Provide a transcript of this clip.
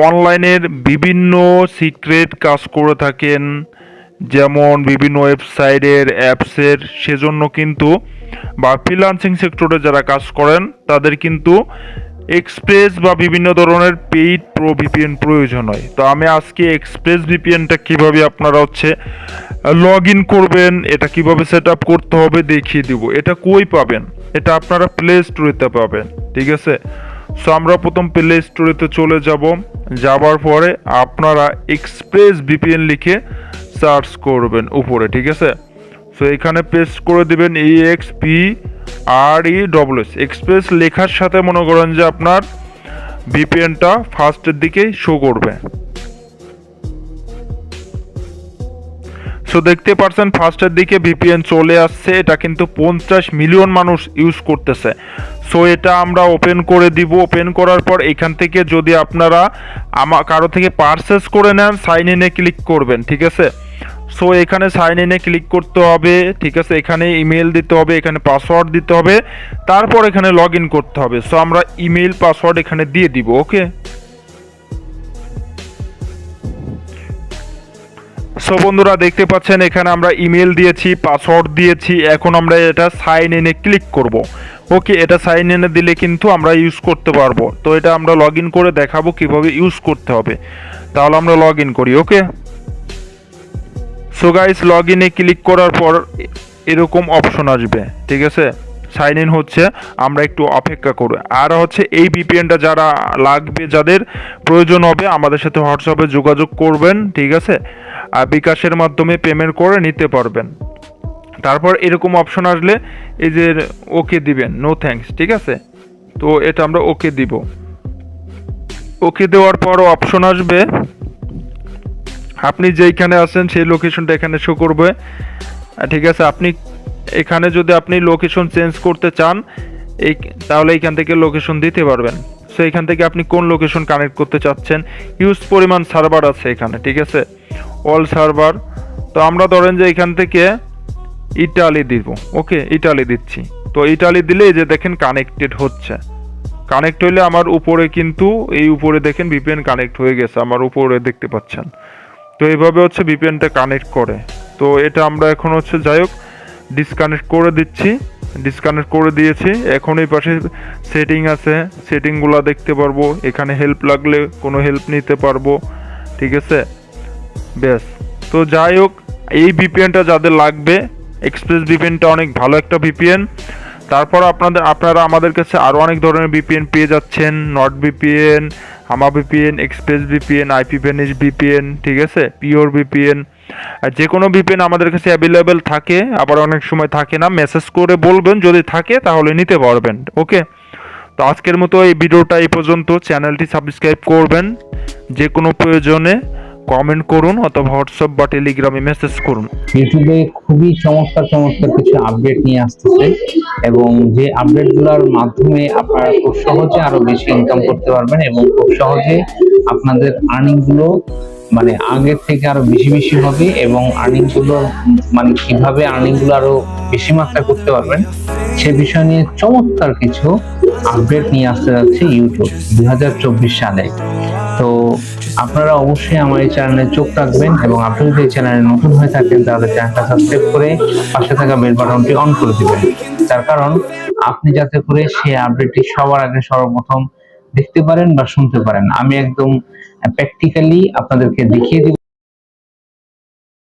অনলাইনের বিভিন্ন সিক্রেট কাজ করে থাকেন, যেমন বিভিন্ন ওয়েবসাইটের অ্যাপসের, সেজন্য কিন্তু বা ফ্রিল্যান্সিং সেক্টরে যারা কাজ করেন তাদের কিন্তু এক্সপ্রেস বা বিভিন্ন ধরনের পেইড প্রো ভিপিএন প্রয়োজন হয়। তো আমি আজকে এক্সপ্রেস ভিপিএনটা কীভাবে আপনারা লগ ইন করবেন, এটা কিভাবে সেট আপ করতে হবে দেখিয়ে দিব। এটা কই পাবেন? এটা আপনারা প্লে স্টোরেতে পাবেন, ঠিক আছে। সো আমরা প্রথম প্লে স্টোরেতে চলে যাব। যাবার পরে আপনারা এক্সপ্রেস ভিপিএন লিখে সার্চ করবেন উপরে, ঠিক আছে। সো এখানে পেস্ট করে দিবেন EXPRESS। এক্সপ্রেস লেখার সাথে মনে করেন যে আপনার ভিপিএনটা ফার্স্টের দিকেই শো করবে। সো দেখতে পাচ্ছেন ফার্স্টের দিকে ভিপিএন চলে আসছে। এটা কিন্তু 50 মিলিয়ন মানুষ ইউজ করতেছে। সো এটা আমরা ওপেন করে দিব। ওপেন করার পর এখান থেকে যদি আপনারা কারো থেকে পারচেস করে নেন, সাইন ইনে ক্লিক করবেন, ঠিক আছে। সো এখানে সাইন ইনে ক্লিক করতে হবে, ঠিক আছে। এখানে ইমেল দিতে হবে, এখানে পাসওয়ার্ড দিতে হবে, তারপর এখানে লগ ইন করতে হবে। সো আমরা ইমেল পাসওয়ার্ড এখানে দিয়ে দিব, ওকে। সো বন্ধুরা দেখতে পাচ্ছেন এখানে আমরা ইমেল দিয়েছি, পাসওয়ার্ড দিয়েছি। এখন আমরা এটা সাইন ইনে ক্লিক করব, ওকে। এটা সাইন ইনে দিলে কিন্তু আমরা ইউজ করতে পারবো। তো এটা আমরা লগ ইন করে দেখাবো কিভাবে ইউজ করতে হবে। তাহলে আমরা লগ ইন করি, ওকে। সো গাইস, লগ ইনে ক্লিক করার পর এরকম অপশন আসবে, ঠিক আছে। সাইন ইন হচ্ছে, আমরা একটু অপেক্ষা করব। আর এই ভিপিএনটা যারা লাগবে, যাদের প্রয়োজন হবে, আমাদের সাথে হোয়াটসঅ্যাপে যোগাযোগ করবেন, ঠিক আছে। আর বিকাশের মাধ্যমে পেমেন্ট করে নিতে পারবেন। তারপর এরকম অপশন আসলে এই যে ওকে দিবেন, নো থ্যাঙ্কস, ঠিক আছে। তো এটা আমরা ওকে দিব। ওকে দেওয়ার পর অপশন আসবে, আপনি যেইখানে আছেন সেই লোকেশনটা এখানে শো করবে, ঠিক আছে। আপনি এখানে যদি আপনি লোকেশন চেঞ্জ করতে চান, তাহলে এইখান থেকে লোকেশন দিতে পারবেন। সো এখান থেকে আপনি কোন লোকেশন কানেক্ট করতে চাচ্ছেন, হিউজ পরিমাণ সার্ভার আছে এখানে, ঠিক আছে, অল সার্ভার। তো আমরা ধরেন যে এখান থেকে ইটালি দিব, ওকে, ইটালি দিচ্ছি। তো ইটালি দিলে এই যে দেখেন কানেক্টেড হচ্ছে। কানেক্ট হইলে আমার উপরে কিন্তু এই উপরে দেখেন ভিপিএন কানেক্ট হয়ে গেছে, আমার উপরে দেখতে পাচ্ছেন। তো এইভাবে ভিপিএনটা কানেক্ট করে। তো এটা আমরা এখন যাই হোক ডিসকানেক্ট করে দিচ্ছি। ডিসকানেক্ট করে দিয়েছি। এখন এই পাশে সেটিং আছে, সেটিংগুলো দেখতে পারবো। এখানে হেল্প লাগলে কোনো হেল্প নিতে পারবো, ঠিক আছে, ব্যাস। তো যাই হোক, এই ভিপিএনটা যাদের লাগবে, এক্সপ্রেস ভিপিএনটা অনেক ভালো একটা ভিপিএন। তারপর আপনারা আমাদের কাছে আরও অনেক ধরনের ভিপিএন পেয়ে যাচ্ছেন, নট ভিপিএন, হামা VPN, express VPN, IP vanish VPN, ঠিক আছে, পিওর ভিপিএন। আর যে কোনো ভিপিএন আমাদের কাছে অ্যাভেলেবেল থাকে, আবার অনেক সময় থাকে না। মেসেজ করে বলবেন, যদি থাকে তাহলে নিতে পারবেন, ওকে। তো আজকের মতো এই ভিডিওটা এই পর্যন্ত। চ্যানেলটি সাবস্ক্রাইব করবেন। যে কোনো প্রয়োজনে কমেন্ট করুন অথবা হোয়াটসঅ্যাপ বা টেলিগ্রামে মেসেজ করুন। ইউটিউবে খুবই চমৎকার চমৎকার কিছু আপডেট নিয়ে আসতেছে, এবং যে আপডেটগুলোর মাধ্যমে আপনারা খুব সহজে আরো বেশি ইনকাম করতে পারবেন, এবং খুব সহজে আপনাদের আর্নিং গুলো মানে আগের থেকে আরো বেশি বেশি হবে, এবং আর্নিং গুলো মানে কিভাবে আর্নিং গুলো আরো বেশি মাত্রায় করতে পারবেন সে বিষয় নিয়ে চমৎকার কিছু আপডেট নিয়ে আসতে যাচ্ছে ইউটিউব 2024 সালে। তো আপনারা অবশ্যই আমার এই চ্যানেলে চোখ রাখবেন, এবং আপনি যদি এই চ্যানেলে নতুন হয়ে থাকেন তাহলে চ্যানেলটা সাবস্ক্রাইব করে পাশে থাকা বেল বাটনটি অন করে দিবেন। তার কারণ আপনি যাতে করে সেই আপডেটটি সবার আগে সর্বপ্রথম দেখতে পারেন বা শুনতে পারেন। আমি একদম প্র্যাকটিক্যালি আপনাদেরকে দেখিয়ে দিব।